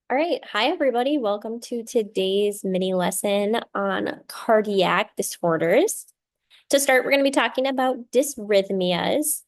All right. Hi, everybody. Welcome to today's mini lesson on cardiac disorders. To start, we're going to be talking about dysrhythmias.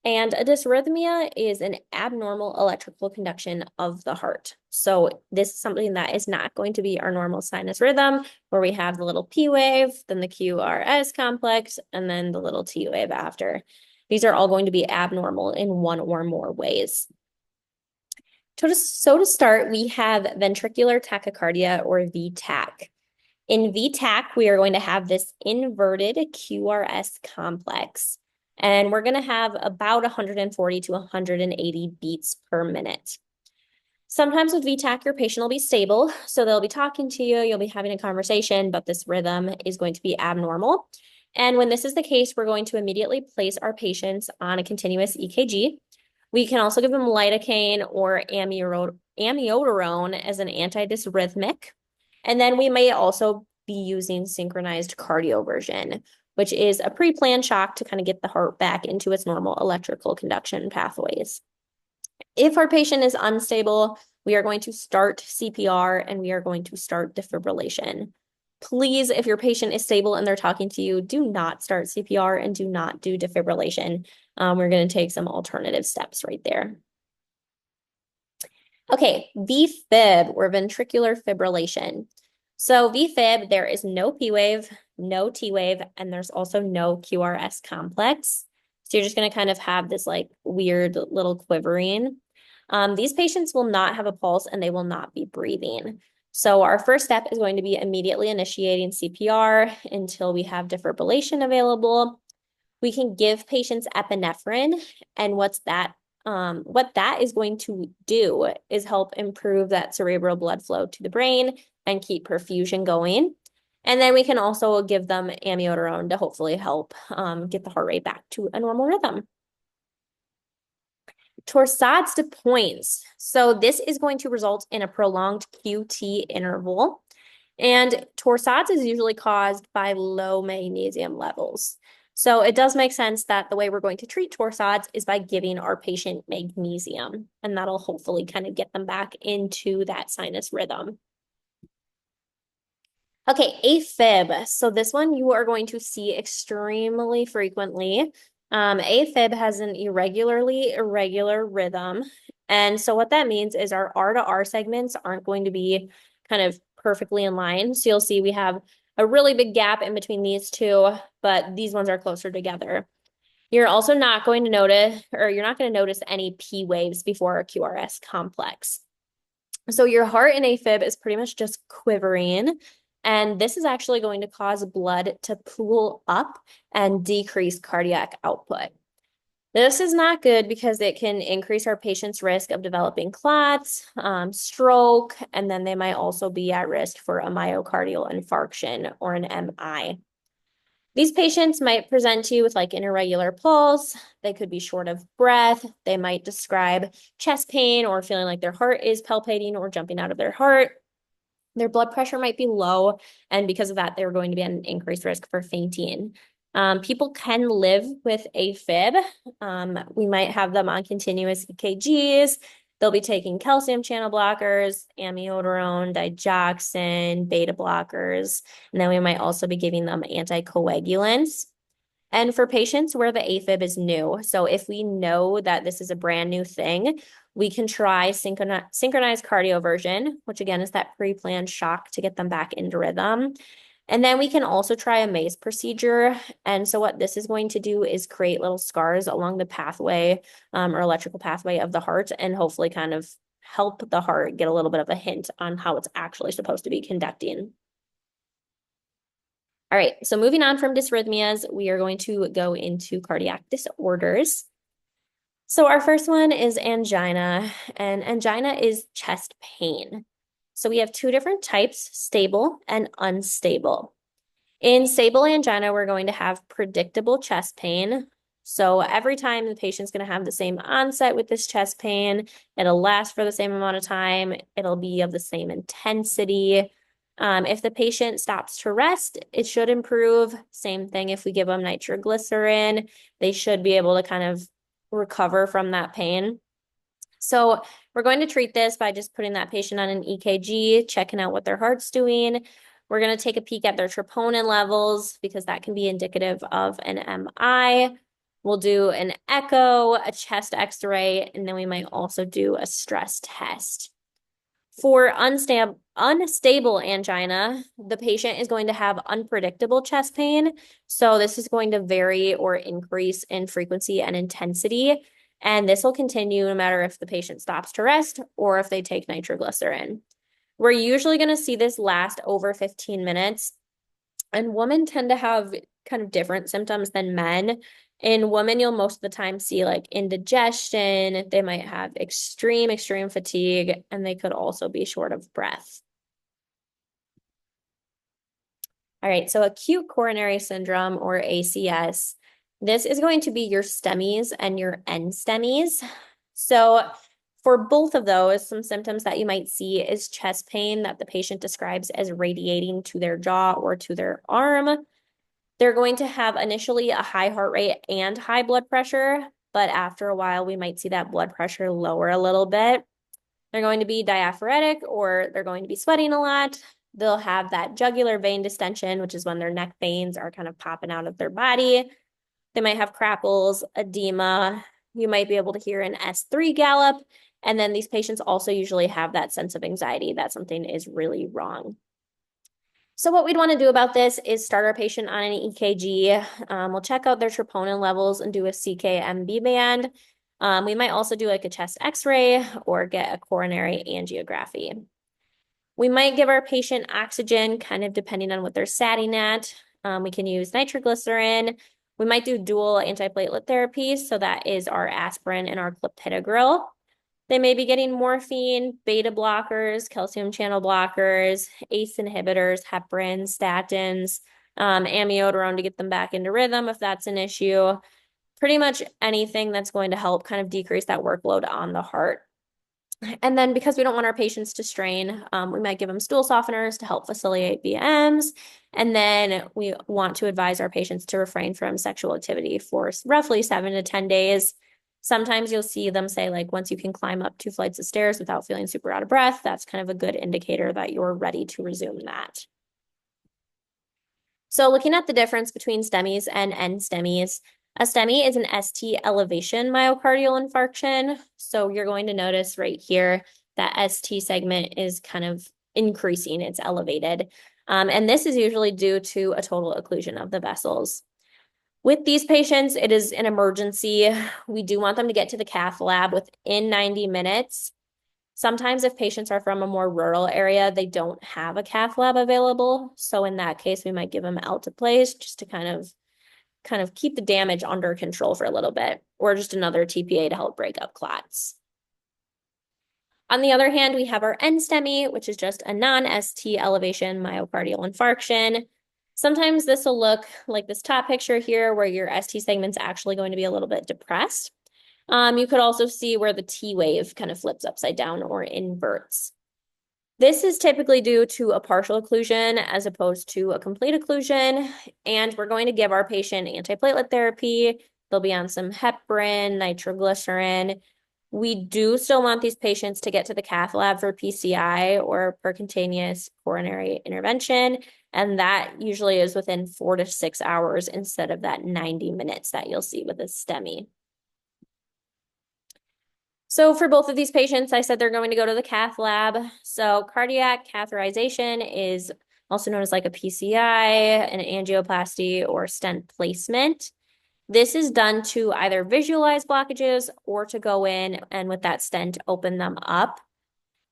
And a dysrhythmia is an abnormal electrical conduction of the heart. So this is something that is not going to be our normal sinus rhythm, where we have the little P wave, then the QRS complex, and then the little T wave after. These are all going to be abnormal in one or more ways. So to start, we have ventricular tachycardia or VTach. In VTach, we are going to have this inverted QRS complex, and we're going to have about 140 to 180 beats per minute. Sometimes with VTach, your patient will be stable, so they'll be talking to you, you'll be having a conversation, but this rhythm is going to be abnormal. And when this is the case, we're going to immediately place our patients on a continuous EKG. We can also give them lidocaine or amiodarone as an antidysrhythmic. And then we may also be using synchronized cardioversion, which is a pre-planned shock to kind of get the heart back into its normal electrical conduction pathways. If our patient is unstable, we are going to start CPR and we are going to start defibrillation. Please, if your patient is stable and they're talking to you, do not start CPR and do not do defibrillation. We're going to take some alternative steps right there. Okay, VFib or ventricular fibrillation. So VFib, there is no P wave, no T wave, and there's also no QRS complex. So you're just going to kind of have this like weird little quivering. These patients will not have a pulse and they will not be breathing. So our first step is going to be immediately initiating CPR until we have defibrillation available. We can give patients epinephrine, and what that is going to do is help improve that cerebral blood flow to the brain and keep perfusion going. And then we can also give them amiodarone to hopefully help get the heart rate back to a normal rhythm. Torsades de pointes. So this is going to result in a prolonged QT interval. And torsades is usually caused by low magnesium levels. So it does make sense that the way we're going to treat torsades is by giving our patient magnesium, and that'll hopefully kind of get them back into that sinus rhythm. Okay, AFib. So this one you are going to see extremely frequently. AFib has an irregular rhythm. And so what that means is our R to R segments aren't going to be kind of perfectly in line. So you'll see we have a really big gap in between these two, but these ones are closer together. You're also not going to notice, or you're not going to notice any P waves before a QRS complex. So your heart in AFib is pretty much just quivering. And this is actually going to cause blood to pool up and decrease cardiac output. This is not good because it can increase our patient's risk of developing clots, stroke, and then they might also be at risk for a myocardial infarction or an MI. These patients might present to you with like an irregular pulse. They could be short of breath. They might describe chest pain or feeling like their heart is palpitating or jumping out of their heart. Their blood pressure might be low, and because of that, they're going to be at an increased risk for fainting. People can live with AFib. We might have them on continuous EKGs. They'll be taking calcium channel blockers, amiodarone, digoxin, beta blockers, and then we might also be giving them anticoagulants. And for patients where the AFib is new, so if we know that this is a brand new thing, we can try synchronized cardioversion, which again is that pre-planned shock to get them back into rhythm. And then we can also try a maze procedure. And so what this is going to do is create little scars along the pathway or electrical pathway of the heart and hopefully kind of help the heart get a little bit of a hint on how it's actually supposed to be conducting. All right, so moving on from dysrhythmias, we are going to go into cardiac disorders. So our first one is angina, and angina is chest pain. So we have two different types, stable and unstable. In stable angina, we're going to have predictable chest pain. So every time the patient's going to have the same onset with this chest pain, it'll last for the same amount of time, it'll be of the same intensity. If the patient stops to rest, it should improve. Same thing if we give them nitroglycerin, they should be able to kind of recover from that pain. So we're going to treat this by just putting that patient on an EKG, checking out what their heart's doing. We're going to take a peek at their troponin levels because that can be indicative of an MI. We'll do an echo, a chest x-ray, and then we might also do a stress test. For unstable angina, the patient is going to have unpredictable chest pain. So this is going to vary or increase in frequency and intensity. And this will continue no matter if the patient stops to rest or if they take nitroglycerin. We're usually going to see this last over 15 minutes. And women tend to have kind of different symptoms than men. In women, you'll most of the time see like indigestion. They might have extreme fatigue, and they could also be short of breath. All right, so acute coronary syndrome or ACS. This is going to be your STEMIs and your NSTEMIs. So for both of those, some symptoms that you might see is chest pain that the patient describes as radiating to their jaw or to their arm. They're going to have initially a high heart rate and high blood pressure, but after a while, we might see that blood pressure lower a little bit. They're going to be diaphoretic or they're going to be sweating a lot. They'll have that jugular vein distension, which is when their neck veins are kind of popping out of their body. They might have crackles, edema. You might be able to hear an S3 gallop. And then these patients also usually have that sense of anxiety that something is really wrong. So what we'd want to do about this is start our patient on an EKG. We'll check out their troponin levels and do a CK-MB band. We might also do like a chest x-ray or get a coronary angiography. We might give our patient oxygen, kind of depending on what they're satting at. We can use nitroglycerin. We might do dual antiplatelet therapy. So that is our aspirin and our clopidogrel. They may be getting morphine, beta blockers, calcium channel blockers, ACE inhibitors, heparin, statins, amiodarone to get them back into rhythm if that's an issue. Pretty much anything that's going to help kind of decrease that workload on the heart. And then because we don't want our patients to strain, we might give them stool softeners to help facilitate BMs. And then we want to advise our patients to refrain from sexual activity for roughly 7 to 10 days. Sometimes you'll see them say, like, once you can climb up 2 flights of stairs without feeling super out of breath, that's kind of a good indicator that you're ready to resume that. So looking at the difference between STEMIs and NSTEMIs, a STEMI is an ST elevation myocardial infarction. So you're going to notice right here that ST segment is kind of increasing, it's elevated. And this is usually due to a total occlusion of the vessels. With these patients, it is an emergency. We do want them to get to the cath lab within 90 minutes. Sometimes if patients are from a more rural area, they don't have a cath lab available. So in that case, we might give them alteplase just to kind of keep the damage under control for a little bit, or just another TPA to help break up clots. On the other hand, we have our NSTEMI, which is just a non-ST elevation myocardial infarction. Sometimes this will look like this top picture here where your ST segment's actually going to be a little bit depressed. You could also see where the T wave kind of flips upside down or inverts. This is typically due to a partial occlusion as opposed to a complete occlusion, and we're going to give our patient antiplatelet therapy. They'll be on some heparin, nitroglycerin. We do still want these patients to get to the cath lab for PCI or percutaneous coronary intervention, and that usually is within 4 to 6 hours instead of that 90 minutes that you'll see with a STEMI. So for both of these patients, I said they're going to go to the cath lab. So cardiac catheterization is also known as like a PCI, an angioplasty, or stent placement. This is done to either visualize blockages or to go in and with that stent open them up.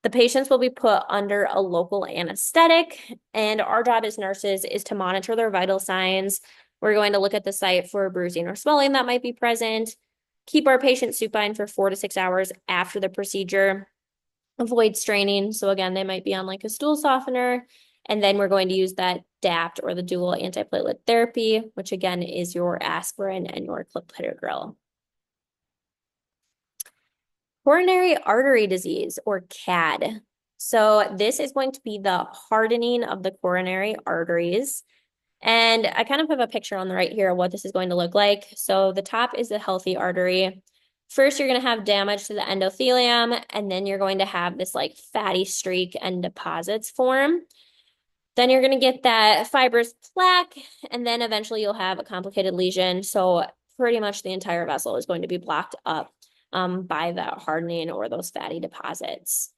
The patients will be put under a local anesthetic, and our job as nurses is to monitor their vital signs. We're going to look at the site for bruising or swelling that might be present, keep our patient supine for 4 to 6 hours after the procedure, avoid straining. So again, they might be on like a stool softener, and then we're going to use that DAPT or the dual antiplatelet therapy, which again is your aspirin and your clopidogrel. Coronary artery disease or CAD. So this is going to be the hardening of the coronary arteries. And I kind of have a picture on the right here of what this is going to look like. So the top is a healthy artery. First, you're going to have damage to the endothelium, and then you're going to have this like fatty streak and deposits form. Then you're going to get that fibrous plaque, and then eventually you'll have a complicated lesion. So pretty much the entire vessel is going to be blocked up by that hardening or those fatty deposits.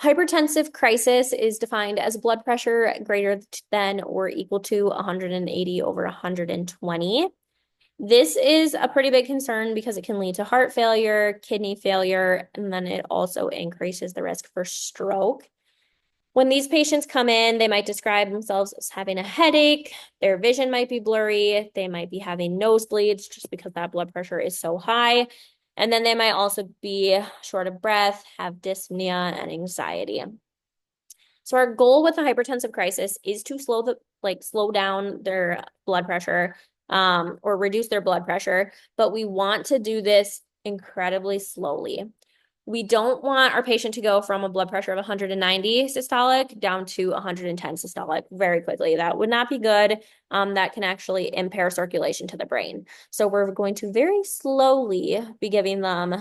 Hypertensive crisis is defined as blood pressure greater than or equal to 180 over 120. This is a pretty big concern because it can lead to heart failure, kidney failure, and then it also increases the risk for stroke. When these patients come in, they might describe themselves as having a headache, their vision might be blurry, they might be having nosebleeds just because that blood pressure is so high. And then they might also be short of breath, have dyspnea and anxiety. So our goal with the hypertensive crisis is to slow down their blood pressure or reduce their blood pressure, but we want to do this incredibly slowly. We don't want our patient to go from a blood pressure of 190 systolic down to 110 systolic very quickly. That would not be good. That can actually impair circulation to the brain. So we're going to very slowly be giving them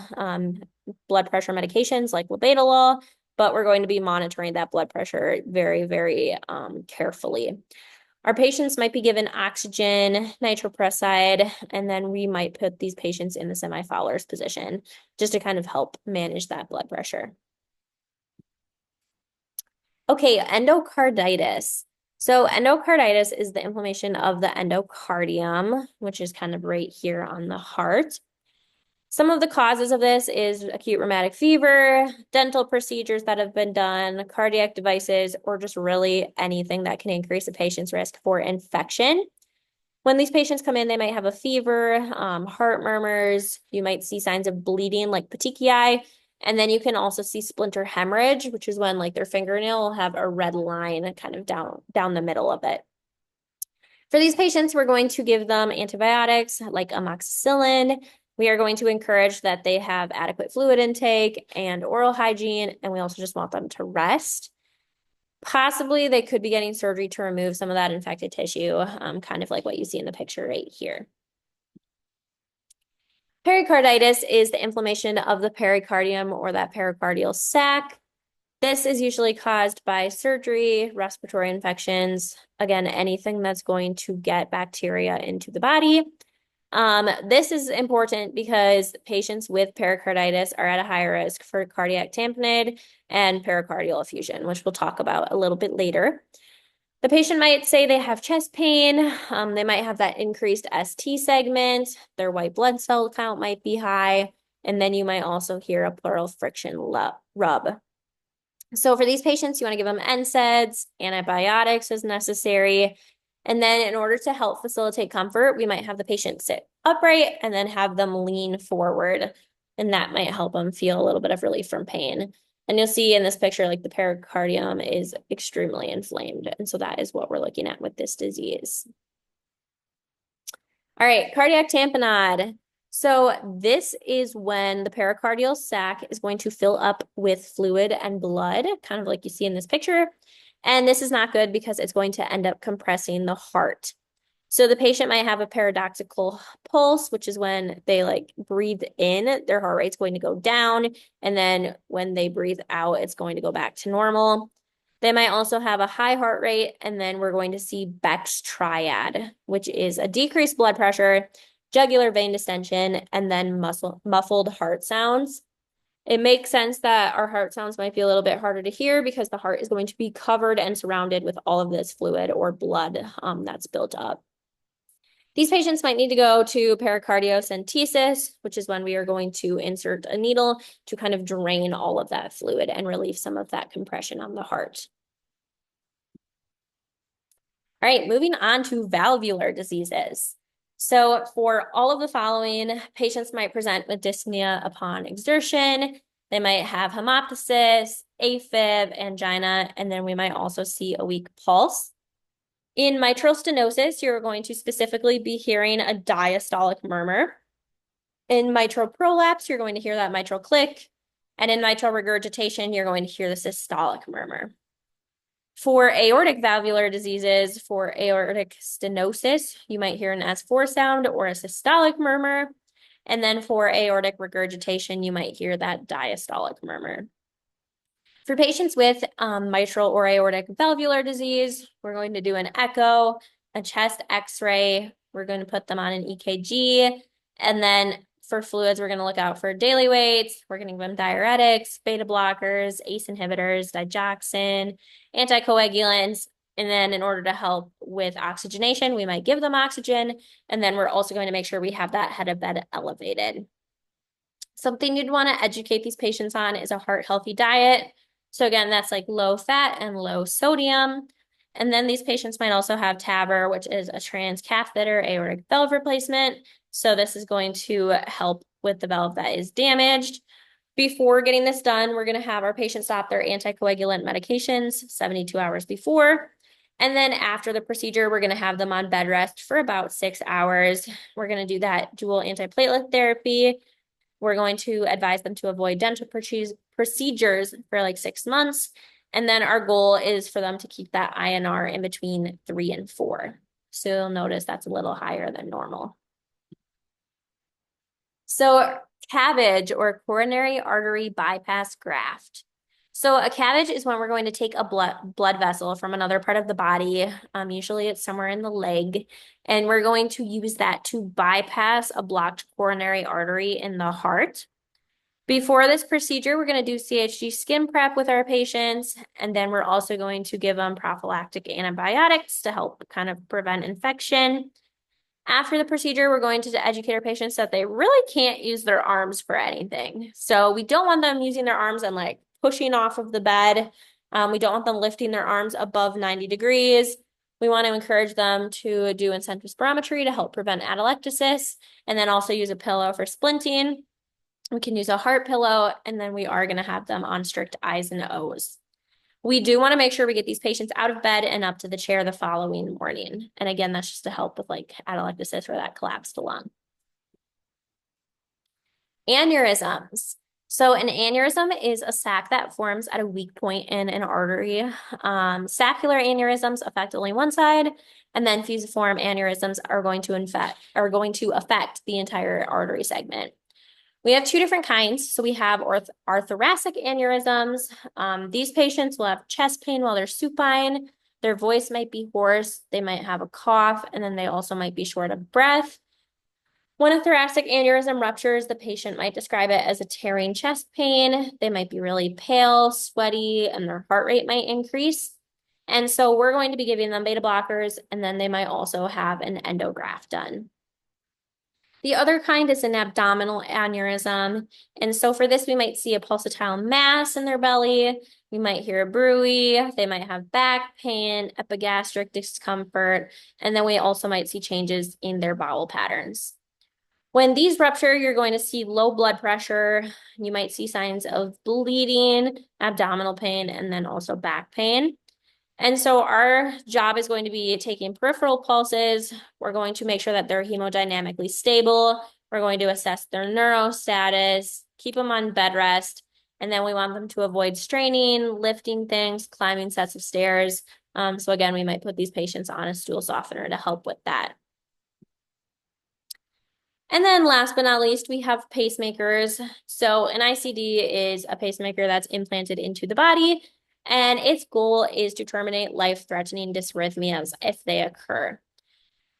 blood pressure medications like labetalol, but we're going to be monitoring that blood pressure very, very carefully. Our patients might be given oxygen, nitroprusside, and then we might put these patients in the semi-Fowler's position just to kind of help manage that blood pressure. Okay, endocarditis. So endocarditis is the inflammation of the endocardium, which is kind of right here on the heart. Some of the causes of this is acute rheumatic fever, dental procedures that have been done, cardiac devices, or just really anything that can increase a patient's risk for infection. When these patients come in, they might have a fever, heart murmurs. You might see signs of bleeding like petechiae. And then you can also see splinter hemorrhage, which is when like their fingernail will have a red line kind of down the middle of it. For these patients, we're going to give them antibiotics like amoxicillin. We are going to encourage that they have adequate fluid intake and oral hygiene, and we also just want them to rest. Possibly they could be getting surgery to remove some of that infected tissue, kind of like what you see in the picture right here. Pericarditis is the inflammation of the pericardium or that pericardial sac. This is usually caused by surgery, respiratory infections, again, anything that's going to get bacteria into the body. This is important because patients with pericarditis are at a higher risk for cardiac tamponade and pericardial effusion, which we'll talk about a little bit later. The patient might say they have chest pain. They might have that increased ST segment. Their white blood cell count might be high. And then you might also hear a pleural friction rub. So for these patients, you want to give them NSAIDs, antibiotics as necessary. And then in order to help facilitate comfort, we might have the patient sit upright and then have them lean forward. And that might help them feel a little bit of relief from pain. And you'll see in this picture, like the pericardium is extremely inflamed. And so that is what we're looking at with this disease. All right, cardiac tamponade. So this is when the pericardial sac is going to fill up with fluid and blood, kind of like you see in this picture. And this is not good because it's going to end up compressing the heart. So the patient might have a paradoxical pulse, which is when they like breathe in, their heart rate's going to go down. And then when they breathe out, it's going to go back to normal. They might also have a high heart rate, and then we're going to see Beck's triad, which is a decreased blood pressure, jugular vein distension, and then muffled heart sounds. It makes sense that our heart sounds might be a little bit harder to hear because the heart is going to be covered and surrounded with all of this fluid or blood that's built up. These patients might need to go to pericardiocentesis, which is when we are going to insert a needle to kind of drain all of that fluid and relieve some of that compression on the heart. All right, moving on to valvular diseases. So for all of the following, patients might present with dyspnea upon exertion. They might have hemoptysis, AFib, angina, and then we might also see a weak pulse. In mitral stenosis, you're going to specifically be hearing a diastolic murmur. In mitral prolapse, you're going to hear that mitral click. And in mitral regurgitation, you're going to hear the systolic murmur. For aortic valvular diseases, for aortic stenosis, you might hear an S4 sound or a systolic murmur. And then for aortic regurgitation, you might hear that diastolic murmur. For patients with mitral or aortic valvular disease, we're going to do an echo, a chest x-ray. We're going to put them on an EKG. And then for fluids, we're going to look out for daily weights. We're going to give them diuretics, beta blockers, ACE inhibitors, digoxin, anticoagulants. And then in order to help with oxygenation, we might give them oxygen. And then we're also going to make sure we have that head of bed elevated. Something you'd want to educate these patients on is a heart-healthy diet. So again, that's like low fat and low sodium. And then these patients might also have TAVR, which is a transcatheter aortic valve replacement. So this is going to help with the valve that is damaged. Before getting this done, we're going to have our patient stop their anticoagulant medications 72 hours before. And then after the procedure, we're going to have them on bed rest for about 6 hours. We're going to do that dual antiplatelet therapy. We're going to advise them to avoid dental procedures for like 6 months. And then our goal is for them to keep that INR in between 3 and 4. So you'll notice that's a little higher than normal. So CABG, or coronary artery bypass graft. So a CABG is when we're going to take a blood vessel from another part of the body. Usually it's somewhere in the leg. And we're going to use that to bypass a blocked coronary artery in the heart. Before this procedure, we're going to do CHG skin prep with our patients. And then we're also going to give them prophylactic antibiotics to help kind of prevent infection. After the procedure, we're going to educate our patients that they really can't use their arms for anything. So we don't want them using their arms and like pushing off of the bed. We don't want them lifting their arms above 90 degrees. We want to encourage them to do incentive spirometry to help prevent atelectasis, and then also use a pillow for splinting. We can use a heart pillow, and then we are going to have them on strict I's and O's. We do want to make sure we get these patients out of bed and up to the chair the following morning. And again, that's just to help with like atelectasis or that collapsed lung. Aneurysms. So an aneurysm is a sac that forms at a weak point in an artery. Saccular aneurysms affect only one side, and then fusiform aneurysms are going to affect the entire artery segment. We have 2 different kinds. So we have orthoracic aneurysms. These patients will have chest pain while they're supine. Their voice might be hoarse. They might have a cough, and then they also might be short of breath. When a thoracic aneurysm ruptures, the patient might describe it as a tearing chest pain. They might be really pale, sweaty, and their heart rate might increase. And so we're going to be giving them beta blockers, and then they might also have an endograft done. The other kind is an abdominal aneurysm. And so for this, we might see a pulsatile mass in their belly. We might hear a bruit. They might have back pain, epigastric discomfort, and then we also might see changes in their bowel patterns. When these rupture, you're going to see low blood pressure. You might see signs of bleeding, abdominal pain, and then also back pain. And so our job is going to be taking peripheral pulses. We're going to make sure that they're hemodynamically stable. We're going to assess their neuro status, keep them on bed rest, and then we want them to avoid straining, lifting things, climbing sets of stairs. So again, we might put these patients on a stool softener to help with that. And then last but not least, we have pacemakers. So an ICD is a pacemaker that's implanted into the body, and its goal is to terminate life-threatening dysrhythmias if they occur.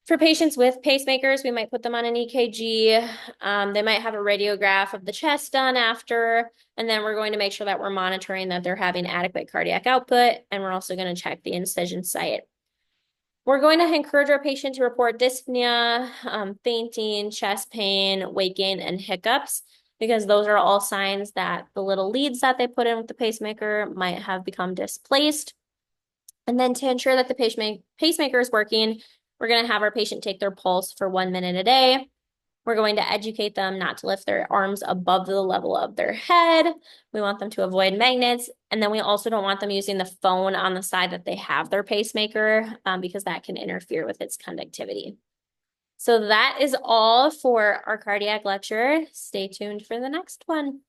For patients with pacemakers, we might put them on an EKG. They might have a radiograph of the chest done after, and then we're going to make sure that we're monitoring that they're having adequate cardiac output, and we're also going to check the incision site. We're going to encourage our patient to report dyspnea, fainting, chest pain, weight gain, and hiccups, because those are all signs that the little leads that they put in with the pacemaker might have become displaced. And then to ensure that the pacemaker is working, we're going to have our patient take their pulse for 1 minute a day. We're going to educate them not to lift their arms above the level of their head. We want them to avoid magnets. And then we also don't want them using the phone on the side that they have their pacemaker because that can interfere with its conductivity. So that is all for our cardiac lecture. Stay tuned for the next one.